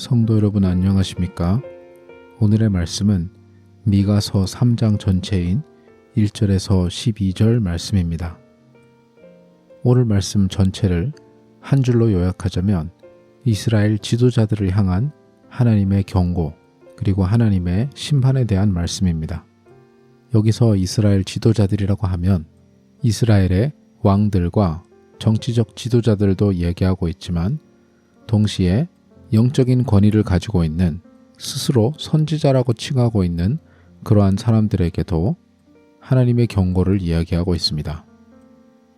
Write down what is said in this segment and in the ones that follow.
성도 여러분 안녕하십니까? 오늘의 말씀은 미가서 3장 전체인 1절에서 12절 말씀입니다. 오늘 말씀 전체를 한 줄로 요약하자면 이스라엘 지도자들을 향한 하나님의 경고 그리고 하나님의 심판에 대한 말씀입니다. 여기서 이스라엘 지도자들이라고 하면 이스라엘의 왕들과 정치적 지도자들도 얘기하고 있지만 동시에 영적인 권위를 가지고 있는 스스로 선지자라고 칭하고 있는 그러한 사람들에게도 하나님의 경고를 이야기하고 있습니다.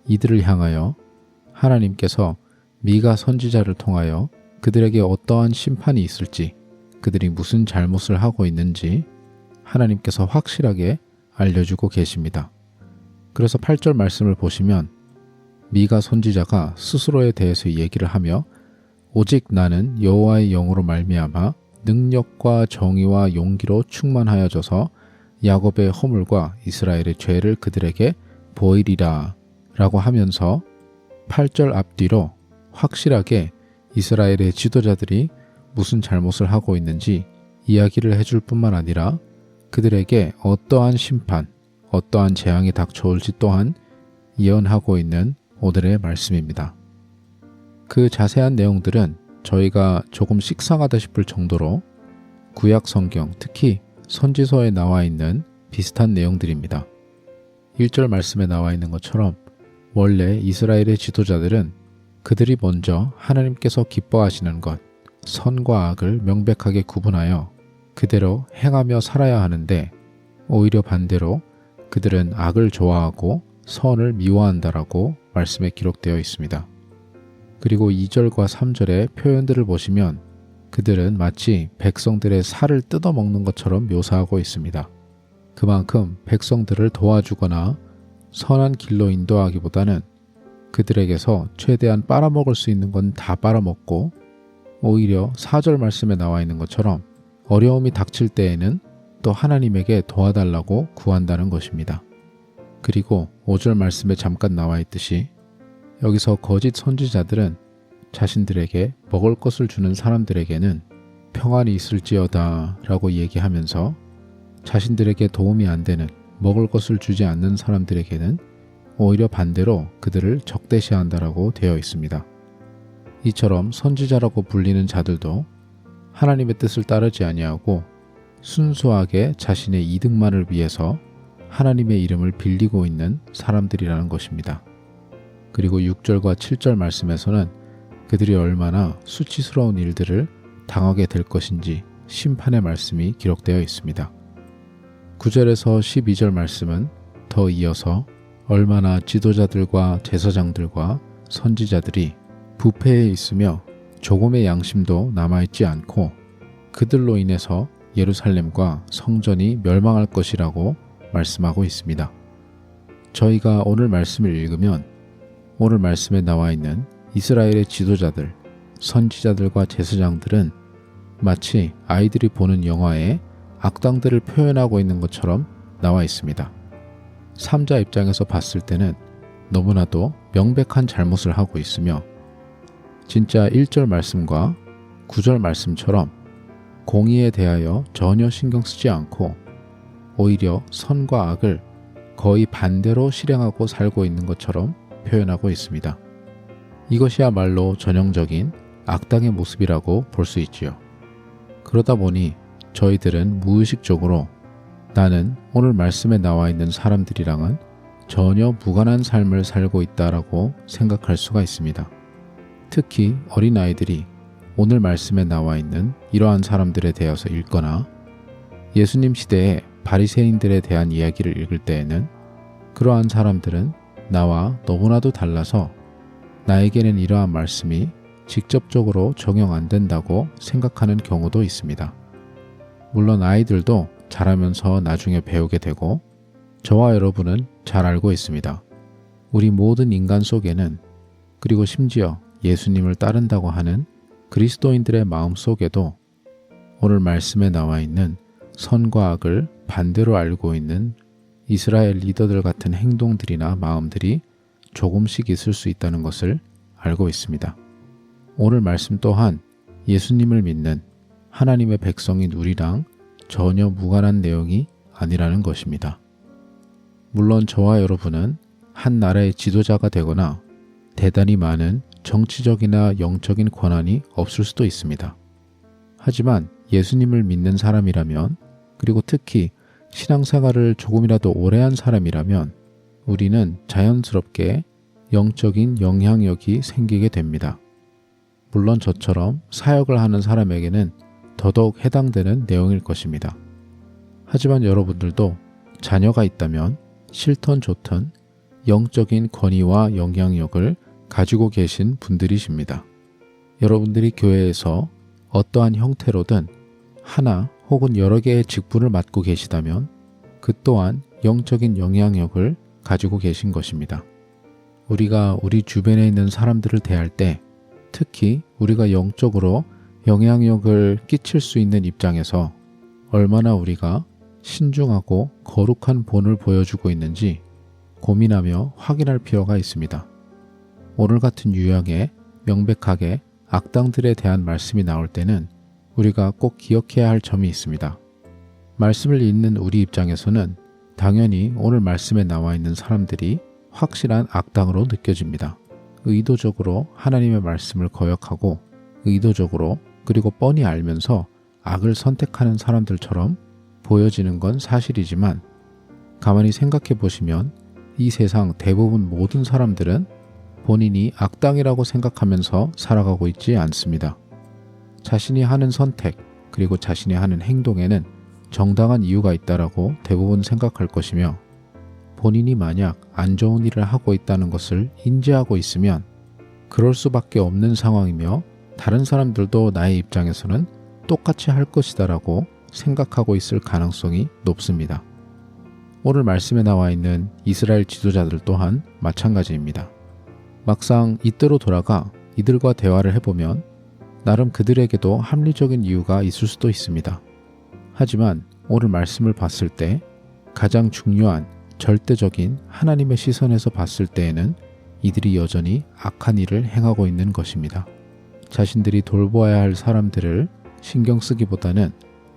이들을 향하여 하나님께서 미가 선지자를 통하여 그들에게 어떠한 심판이 있을지, 그들이 무슨 잘못을 하고 있는지 하나님께서 확실하게 알려주고 계십니다. 그래서 8절 말씀을 보시면 미가 선지자가 스스로에 대해서 얘기를 하며 오직 나는 여호와의 영으로 말미암아 능력과 정의와 용기로 충만하여져서 야곱의 허물과 이스라엘의 죄를 그들에게 보이리라 라고 하면서 8절 앞뒤로 확실하게 이스라엘의 지도자들이 무슨 잘못을 하고 있는지 이야기를 해줄 뿐만 아니라 그들에게 어떠한 심판, 어떠한 재앙이 닥쳐올지 또한 예언하고 있는 오늘의 말씀입니다. 그 자세한 내용들은 저희가 조금 식상하다 싶을 정도로 구약 성경, 특히 선지서에 나와 있는 비슷한 내용들입니다. 1절 말씀에 나와 있는 것처럼 원래 이스라엘의 지도자들은 그들이 먼저 하나님께서 기뻐하시는 것, 선과 악을 명백하게 구분하여 그대로 행하며 살아야 하는데 오히려 반대로 그들은 악을 좋아하고 선을 미워한다라고 말씀에 기록되어 있습니다. 그리고 2절과 3절의 표현들을 보시면 그들은 마치 백성들의 살을 뜯어먹는 것처럼 묘사하고 있습니다. 그만큼 백성들을 도와주거나 선한 길로 인도하기보다는 그들에게서 최대한 빨아먹을 수 있는 건 다 빨아먹고 오히려 4절 말씀에 나와 있는 것처럼 어려움이 닥칠 때에는 또 하나님에게 도와달라고 구한다는 것입니다. 그리고 5절 말씀에 잠깐 나와 있듯이 여기서 거짓 선지자들은 자신들에게 먹을 것을 주는 사람들에게는 평안이 있을지어다 라고 얘기하면서 자신들에게 도움이 안 되는 먹을 것을 주지 않는 사람들에게는 오히려 반대로 그들을 적대시한다라고 되어 있습니다. 이처럼 선지자라고 불리는 자들도 하나님의 뜻을 따르지 아니하고 순수하게 자신의 이득만을 위해서 하나님의 이름을 빌리고 있는 사람들이라는 것입니다. 그리고 6절과 7절 말씀에서는 그들이 얼마나 수치스러운 일들을 당하게 될 것인지 심판의 말씀이 기록되어 있습니다. 9절에서 12절 말씀은 더 이어서 얼마나 지도자들과 제사장들과 선지자들이 부패해 있으며 조금의 양심도 남아있지 않고 그들로 인해서 예루살렘과 성전이 멸망할 것이라고 말씀하고 있습니다. 저희가 오늘 말씀을 읽으면 오늘 말씀에 나와 있는 이스라엘의 지도자들, 선지자들과 제사장들은 마치 아이들이 보는 영화에 악당들을 표현하고 있는 것처럼 나와 있습니다. 3자 입장에서 봤을 때는 너무나도 명백한 잘못을 하고 있으며 진짜 1절 말씀과 9절 말씀처럼 공의에 대하여 전혀 신경 쓰지 않고 오히려 선과 악을 거의 반대로 실행하고 살고 있는 것처럼 표현하고 있습니다. 이것이야말로 전형적인 악당의 모습이라고 볼 수 있지요. 그러다 보니 저희들은 무의식적으로 나는 오늘 말씀에 나와 있는 사람들이랑은 전혀 무관한 삶을 살고 있다라고 생각할 수가 있습니다. 특히 어린아이들이 오늘 말씀에 나와 있는 이러한 사람들에 대해서 읽거나 예수님 시대의 바리새인들에 대한 이야기를 읽을 때에는 그러한 사람들은 나와 너무나도 달라서 나에게는 이러한 말씀이 직접적으로 적용 안 된다고 생각하는 경우도 있습니다. 물론 아이들도 자라면서 나중에 배우게 되고 저와 여러분은 잘 알고 있습니다. 우리 모든 인간 속에는 그리고 심지어 예수님을 따른다고 하는 그리스도인들의 마음 속에도 오늘 말씀에 나와 있는 선과 악을 반대로 알고 있는 이스라엘 리더들 같은 행동들이나 마음들이 조금씩 있을 수 있다는 것을 알고 있습니다. 오늘 말씀 또한 예수님을 믿는 하나님의 백성인 우리랑 전혀 무관한 내용이 아니라는 것입니다. 물론 저와 여러분은 한 나라의 지도자가 되거나 대단히 많은 정치적이나 영적인 권한이 없을 수도 있습니다. 하지만 예수님을 믿는 사람이라면, 그리고 특히 신앙생활을 조금이라도 오래 한 사람이라면 우리는 자연스럽게 영적인 영향력이 생기게 됩니다. 물론 저처럼 사역을 하는 사람에게는 더더욱 해당되는 내용일 것입니다. 하지만 여러분들도 자녀가 있다면 싫든 좋든 영적인 권위와 영향력을 가지고 계신 분들이십니다. 여러분들이 교회에서 어떠한 형태로든 하나 혹은 여러 개의 직분을 맡고 계시다면 그 또한 영적인 영향력을 가지고 계신 것입니다. 우리가 우리 주변에 있는 사람들을 대할 때, 특히 우리가 영적으로 영향력을 끼칠 수 있는 입장에서 얼마나 우리가 신중하고 거룩한 본을 보여주고 있는지 고민하며 확인할 필요가 있습니다. 오늘 같은 유형에 명백하게 악당들에 대한 말씀이 나올 때는 우리가 꼭 기억해야 할 점이 있습니다. 말씀을 읽는 우리 입장에서는 당연히 오늘 말씀에 나와 있는 사람들이 확실한 악당으로 느껴집니다. 의도적으로 하나님의 말씀을 거역하고 의도적으로 그리고 뻔히 알면서 악을 선택하는 사람들처럼 보여지는 건 사실이지만 가만히 생각해 보시면 이 세상 대부분 모든 사람들은 본인이 악당이라고 생각하면서 살아가고 있지 않습니다. 자신이 하는 선택 그리고 자신이 하는 행동에는 정당한 이유가 있다라고 대부분 생각할 것이며, 본인이 만약 안 좋은 일을 하고 있다는 것을 인지하고 있으면 그럴 수밖에 없는 상황이며 다른 사람들도 나의 입장에서는 똑같이 할 것이다라고 생각하고 있을 가능성이 높습니다. 오늘 말씀에 나와 있는 이스라엘 지도자들 또한 마찬가지입니다. 막상 이때로 돌아가 이들과 대화를 해보면 나름 그들에게도 합리적인 이유가 있을 수도 있습니다. 하지만 오늘 말씀을 봤을 때 가장 중요한 절대적인 하나님의 시선에서 봤을 때에는 이들이 여전히 악한 일을 행하고 있는 것입니다. 자신들이 돌보아야 할 사람들을 신경 쓰기보다는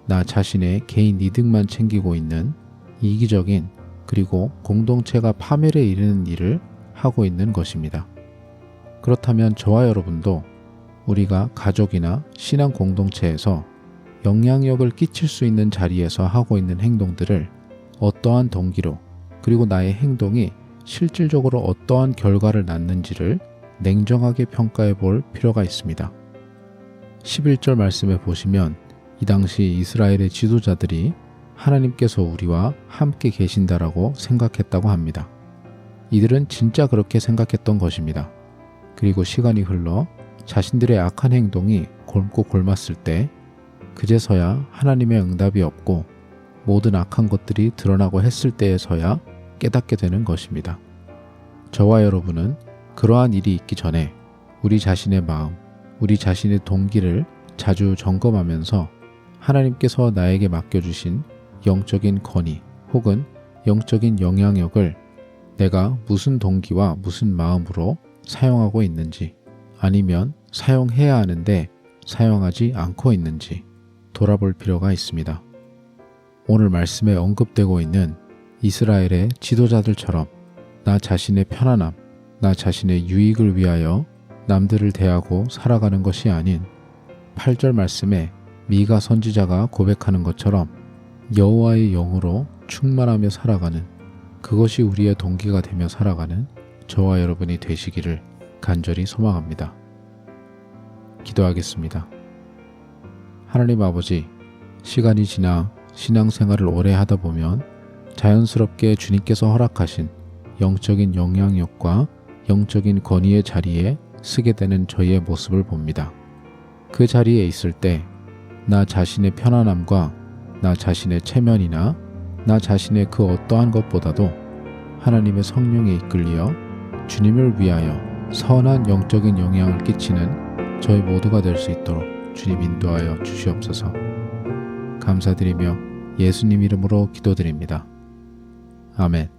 나 자신의 개인 이득만 챙기고 있는 이기적인 그리고 공동체가 파멸에 이르는 일을 하고 있는 것입니다. 그렇다면 저와 여러분도 우리가 가족이나 신앙 공동체에서 영향력을 끼칠 수 있는 자리에서 하고 있는 행동들을 어떠한 동기로, 그리고 나의 행동이 실질적으로 어떠한 결과를 낳는지를 냉정하게 평가해 볼 필요가 있습니다. 11절 말씀에 보시면 이 당시 이스라엘의 지도자들이 하나님께서 우리와 함께 계신다라고 생각했다고 합니다. 이들은 진짜 그렇게 생각했던 것입니다. 그리고 시간이 흘러 자신들의 악한 행동이 곪고 곪았을 때 그제서야 하나님의 응답이 없고 모든 악한 것들이 드러나고 했을 때에서야 깨닫게 되는 것입니다. 저와 여러분은 그러한 일이 있기 전에 우리 자신의 마음, 우리 자신의 동기를 자주 점검하면서 하나님께서 나에게 맡겨주신 영적인 권위 혹은 영적인 영향력을 내가 무슨 동기와 무슨 마음으로 사용하고 있는지, 아니면 사용해야 하는데 사용하지 않고 있는지 돌아볼 필요가 있습니다. 오늘 말씀에 언급되고 있는 이스라엘의 지도자들처럼 나 자신의 편안함, 나 자신의 유익을 위하여 남들을 대하고 살아가는 것이 아닌 8절 말씀에 미가 선지자가 고백하는 것처럼 여호와의 영으로 충만하며 살아가는, 그것이 우리의 동기가 되며 살아가는 저와 여러분이 되시기를 간절히 소망합니다. 기도하겠습니다. 하나님 아버지, 시간이 지나 신앙생활을 오래 하다 보면 자연스럽게 주님께서 허락하신 영적인 영향력과 영적인 권위의 자리에 서게 되는 저희의 모습을 봅니다. 그 자리에 있을 때 나 자신의 편안함과 나 자신의 체면이나 나 자신의 그 어떠한 것보다도 하나님의 성령에 이끌려 주님을 위하여 선한 영적인 영향을 끼치는 저희 모두가 될 수 있도록 주님 인도하여 주시옵소서. 감사드리며 예수님 이름으로 기도드립니다. 아멘.